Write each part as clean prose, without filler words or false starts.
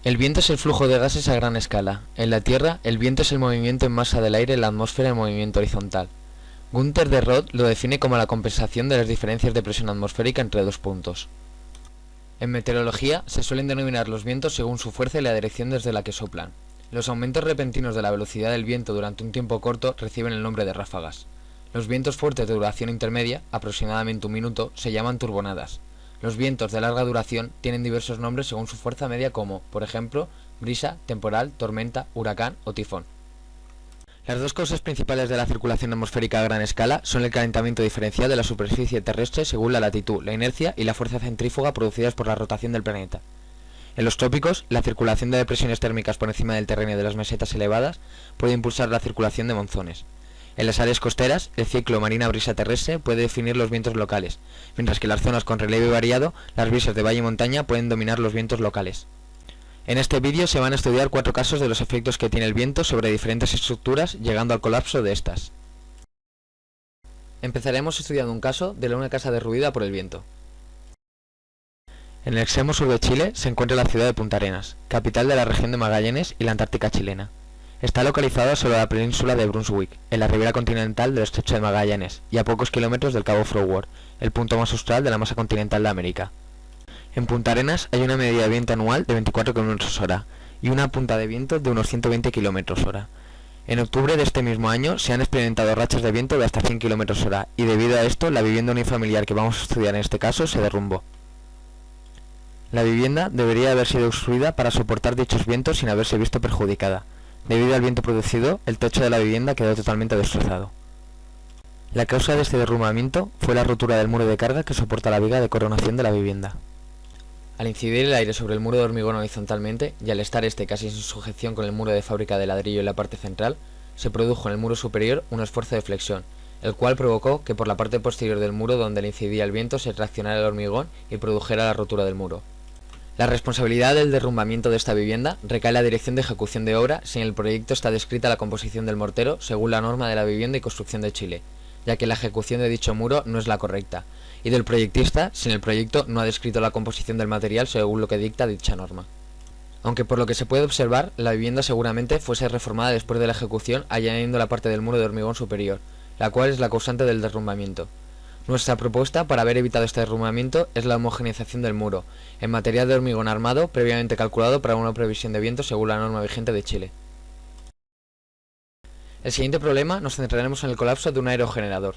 El viento es el flujo de gases a gran escala. En la Tierra, el viento es el movimiento en masa del aire en la atmósfera en movimiento horizontal. Günther de Roth lo define como la compensación de las diferencias de presión atmosférica entre dos puntos. En meteorología, se suelen denominar los vientos según su fuerza y la dirección desde la que soplan. Los aumentos repentinos de la velocidad del viento durante un tiempo corto reciben el nombre de ráfagas. Los vientos fuertes de duración intermedia, aproximadamente un minuto, se llaman turbonadas. Los vientos de larga duración tienen diversos nombres según su fuerza media como, por ejemplo, brisa, temporal, tormenta, huracán o tifón. Las dos causas principales de la circulación atmosférica a gran escala son el calentamiento diferencial de la superficie terrestre según la latitud, la inercia y la fuerza centrífuga producidas por la rotación del planeta. En los trópicos, la circulación de depresiones térmicas por encima del terreno de las mesetas elevadas puede impulsar la circulación de monzones. En las áreas costeras, el ciclo marina-brisa terrestre puede definir los vientos locales, mientras que en las zonas con relieve variado, las brisas de valle y montaña pueden dominar los vientos locales. En este vídeo se van a estudiar 4 casos de los efectos que tiene el viento sobre diferentes estructuras, llegando al colapso de estas. Empezaremos estudiando un caso de una casa derruida por el viento. En el extremo sur de Chile se encuentra la ciudad de Punta Arenas, capital de la región de Magallanes y la Antártica chilena. Está localizada sobre la península de Brunswick, en la ribera continental del estrecho de Magallanes, y a pocos kilómetros del cabo Froward, el punto más austral de la masa continental de América. En Punta Arenas hay una medida de viento anual de 24 km/h y una punta de viento de unos 120 km/h. En octubre de este mismo año se han experimentado rachas de viento de hasta 100 km/h y debido a esto la vivienda unifamiliar que vamos a estudiar en este caso se derrumbó. La vivienda debería haber sido construida para soportar dichos vientos sin haberse visto perjudicada. Debido al viento producido, el techo de la vivienda quedó totalmente destrozado. La causa de este derrumbamiento fue la rotura del muro de carga que soporta la viga de coronación de la vivienda. Al incidir el aire sobre el muro de hormigón horizontalmente, y al estar este casi sin sujeción con el muro de fábrica de ladrillo en la parte central, se produjo en el muro superior un esfuerzo de flexión, el cual provocó que por la parte posterior del muro donde le incidía el viento se traccionara el hormigón y produjera la rotura del muro. La responsabilidad del derrumbamiento de esta vivienda recae en la dirección de ejecución de obra si en el proyecto está descrita la composición del mortero según la norma de la vivienda y construcción de Chile, ya que la ejecución de dicho muro no es la correcta, y del proyectista si en el proyecto no ha descrito la composición del material según lo que dicta dicha norma. Aunque por lo que se puede observar, la vivienda seguramente fuese reformada después de la ejecución añadiendo la parte del muro de hormigón superior, la cual es la causante del derrumbamiento. Nuestra propuesta para haber evitado este derrumbamiento es la homogeneización del muro, en material de hormigón armado previamente calculado para una previsión de viento según la norma vigente de Chile. El siguiente problema nos centraremos en el colapso de un aerogenerador.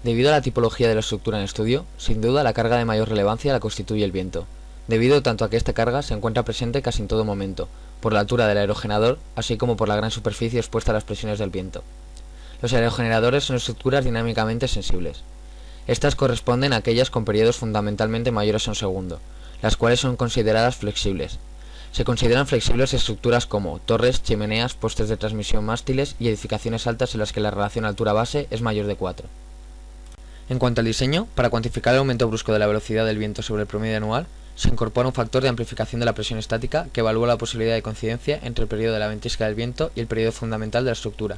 Debido a la tipología de la estructura en estudio, sin duda la carga de mayor relevancia la constituye el viento, debido tanto a que esta carga se encuentra presente casi en todo momento, por la altura del aerogenerador, así como por la gran superficie expuesta a las presiones del viento. Los aerogeneradores son estructuras dinámicamente sensibles. Estas corresponden a aquellas con periodos fundamentalmente mayores a un segundo, las cuales son consideradas flexibles. Se consideran flexibles estructuras como torres, chimeneas, postes de transmisión, mástiles y edificaciones altas en las que la relación altura-base es mayor de 4. En cuanto al diseño, para cuantificar el aumento brusco de la velocidad del viento sobre el promedio anual, se incorpora un factor de amplificación de la presión estática que evalúa la posibilidad de coincidencia entre el periodo de la ventisca del viento y el periodo fundamental de la estructura.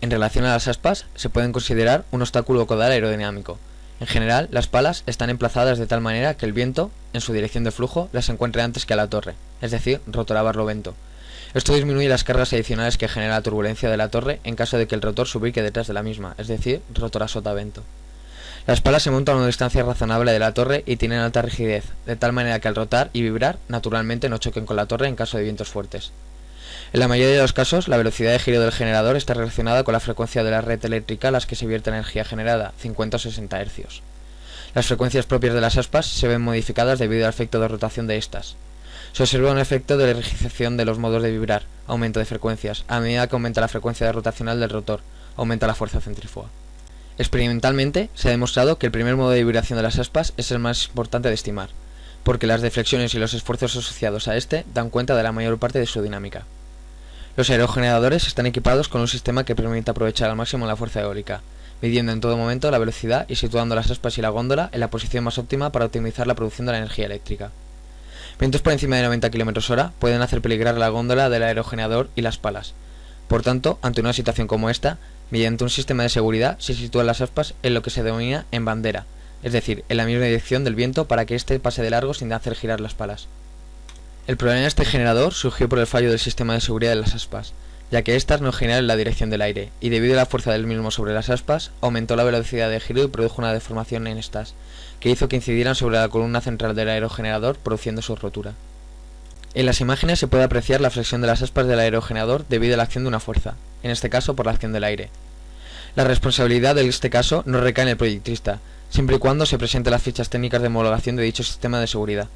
En relación a las aspas, se pueden considerar un obstáculo caudal aerodinámico. En general, las palas están emplazadas de tal manera que el viento, en su dirección de flujo, las encuentre antes que a la torre, es decir, rotor a barlovento. Esto disminuye las cargas adicionales que genera la turbulencia de la torre en caso de que el rotor se ubique detrás de la misma, es decir, rotor a sotavento. Las palas se montan a una distancia razonable de la torre y tienen alta rigidez, de tal manera que al rotar y vibrar, naturalmente no choquen con la torre en caso de vientos fuertes. En la mayoría de los casos, la velocidad de giro del generador está relacionada con la frecuencia de la red eléctrica a las que se vierte energía generada, 50 o 60 Hz. Las frecuencias propias de las aspas se ven modificadas debido al efecto de rotación de estas. Se observa un efecto de rigidización de los modos de vibrar, aumento de frecuencias, a medida que aumenta la frecuencia rotacional del rotor, aumenta la fuerza centrífuga. Experimentalmente se ha demostrado que el primer modo de vibración de las aspas es el más importante de estimar, porque las deflexiones y los esfuerzos asociados a este dan cuenta de la mayor parte de su dinámica. Los aerogeneradores están equipados con un sistema que permite aprovechar al máximo la fuerza eólica, midiendo en todo momento la velocidad y situando las aspas y la góndola en la posición más óptima para optimizar la producción de la energía eléctrica. Vientos por encima de 90 km/h pueden hacer peligrar la góndola del aerogenerador y las palas. Por tanto, ante una situación como esta, mediante un sistema de seguridad se sitúan las aspas en lo que se denomina en bandera, es decir, en la misma dirección del viento para que éste pase de largo sin hacer girar las palas. El problema de este generador surgió por el fallo del sistema de seguridad de las aspas, ya que éstas no giran en la dirección del aire, y debido a la fuerza del mismo sobre las aspas, aumentó la velocidad de giro y produjo una deformación en estas, que hizo que incidieran sobre la columna central del aerogenerador, produciendo su rotura. En las imágenes se puede apreciar la flexión de las aspas del aerogenerador debido a la acción de una fuerza, en este caso por la acción del aire. La responsabilidad de este caso no recae en el proyectista, siempre y cuando se presenten las fichas técnicas de homologación de dicho sistema de seguridad.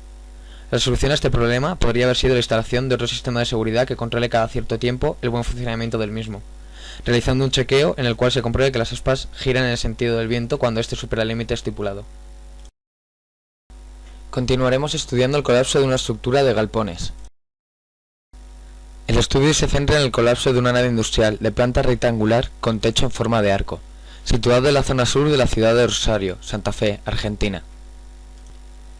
La solución a este problema podría haber sido la instalación de otro sistema de seguridad que controle cada cierto tiempo el buen funcionamiento del mismo, realizando un chequeo en el cual se compruebe que las aspas giran en el sentido del viento cuando éste supera el límite estipulado. Continuaremos estudiando el colapso de una estructura de galpones. El estudio se centra en el colapso de una nave industrial de planta rectangular con techo en forma de arco, situado en la zona sur de la ciudad de Rosario, Santa Fe, Argentina.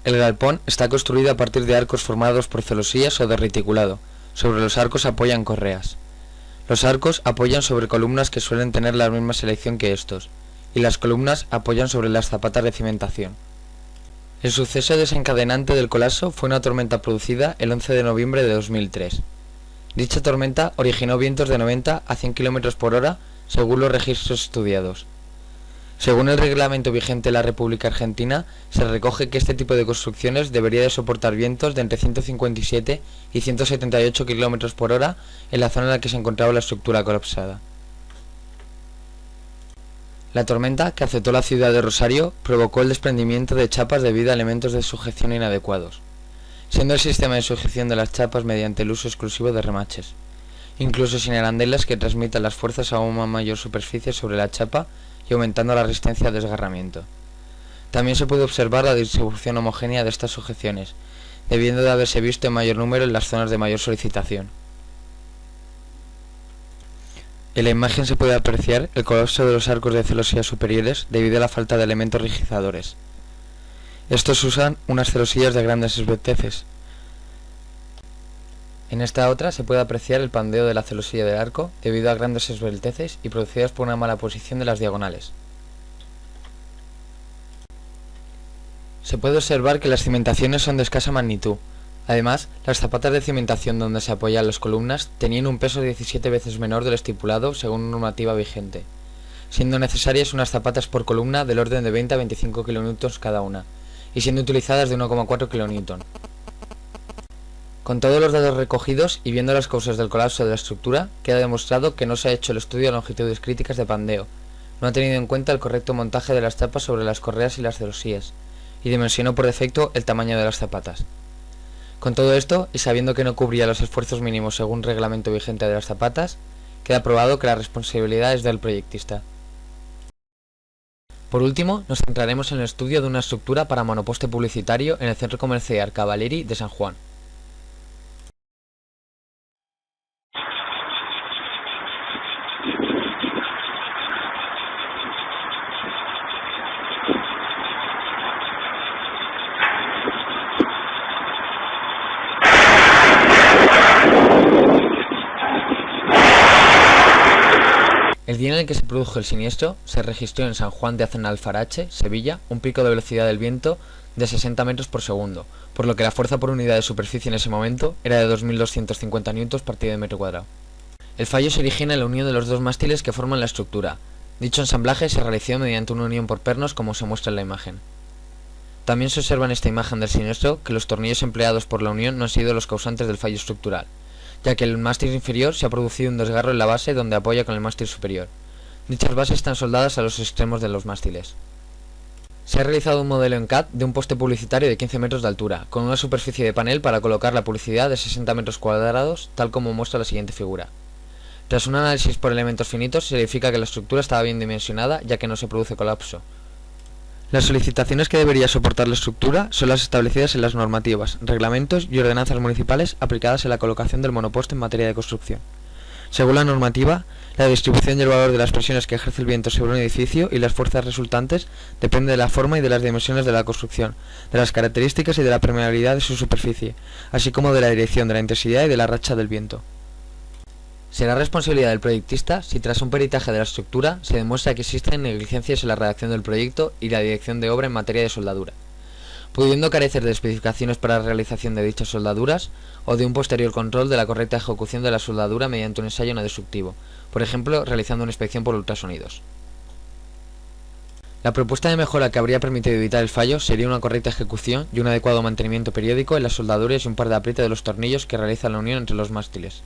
El galpón está construido a partir de arcos formados por celosías o de reticulado. Sobre los arcos apoyan correas. Los arcos apoyan sobre columnas que suelen tener la misma selección que estos, y las columnas apoyan sobre las zapatas de cimentación. El suceso desencadenante del colapso fue una tormenta producida el 11 de noviembre de 2003. Dicha tormenta originó vientos de 90 a 100 km/h según los registros estudiados. Según el reglamento vigente de la República Argentina, se recoge que este tipo de construcciones debería de soportar vientos de entre 157 y 178 km/h en la zona en la que se encontraba la estructura colapsada. La tormenta que azotó la ciudad de Rosario provocó el desprendimiento de chapas debido a elementos de sujeción inadecuados, siendo el sistema de sujeción de las chapas mediante el uso exclusivo de remaches, incluso sin arandelas que transmitan las fuerzas a una mayor superficie sobre la chapa y aumentando la resistencia al desgarramiento. También se puede observar la distribución homogénea de estas sujeciones, debiendo de haberse visto en mayor número en las zonas de mayor solicitación. En la imagen se puede apreciar el colapso de los arcos de celosías superiores debido a la falta de elementos rigidizadores. Estos usan unas celosillas de grandes esbelteces. En esta otra se puede apreciar el pandeo de la celosilla del arco debido a grandes esbelteces y producidas por una mala posición de las diagonales. Se puede observar que las cimentaciones son de escasa magnitud. Además, las zapatas de cimentación donde se apoyan las columnas tenían un peso 17 veces menor del estipulado según normativa vigente, siendo necesarias unas zapatas por columna del orden de 20 a 25 kN cada una, y siendo utilizadas de 1,4 kN. Con todos los datos recogidos y viendo las causas del colapso de la estructura, queda demostrado que no se ha hecho el estudio de longitudes críticas de pandeo, no ha tenido en cuenta el correcto montaje de las chapas sobre las correas y las celosías, y dimensionó por defecto el tamaño de las zapatas. Con todo esto, y sabiendo que no cubría los esfuerzos mínimos según reglamento vigente de las zapatas, queda probado que la responsabilidad es del proyectista. Por último, nos centraremos en el estudio de una estructura para monoposte publicitario en el centro comercial Cavaleri de San Juan. El día en el que se produjo el siniestro, se registró en San Juan de Aznalfarache, Sevilla, un pico de velocidad del viento de 60 metros por segundo, por lo que la fuerza por unidad de superficie en ese momento era de 2.250 newtons partido de metro cuadrado. El fallo se origina en la unión de los dos mástiles que forman la estructura. Dicho ensamblaje se realizó mediante una unión por pernos como se muestra en la imagen. También se observa en esta imagen del siniestro que los tornillos empleados por la unión no han sido los causantes del fallo estructural, ya que en el mástil inferior se ha producido un desgarro en la base donde apoya con el mástil superior. Dichas bases están soldadas a los extremos de los mástiles. Se ha realizado un modelo en CAD de un poste publicitario de 15 metros de altura, con una superficie de panel para colocar la publicidad de 60 metros cuadrados, tal como muestra la siguiente figura. Tras un análisis por elementos finitos, se verifica que la estructura estaba bien dimensionada, ya que no se produce colapso. Las solicitaciones que debería soportar la estructura son las establecidas en las normativas, reglamentos y ordenanzas municipales aplicadas en la colocación del monoposto en materia de construcción. Según la normativa, la distribución y el valor de las presiones que ejerce el viento sobre un edificio y las fuerzas resultantes depende de la forma y de las dimensiones de la construcción, de las características y de la permeabilidad de su superficie, así como de la dirección, de la intensidad y de la racha del viento. Será responsabilidad del proyectista si tras un peritaje de la estructura se demuestra que existen negligencias en la redacción del proyecto y la dirección de obra en materia de soldadura, pudiendo carecer de especificaciones para la realización de dichas soldaduras o de un posterior control de la correcta ejecución de la soldadura mediante un ensayo no destructivo, por ejemplo, realizando una inspección por ultrasonidos. La propuesta de mejora que habría permitido evitar el fallo sería una correcta ejecución y un adecuado mantenimiento periódico en las soldaduras y un par de aprietes de los tornillos que realizan la unión entre los mástiles.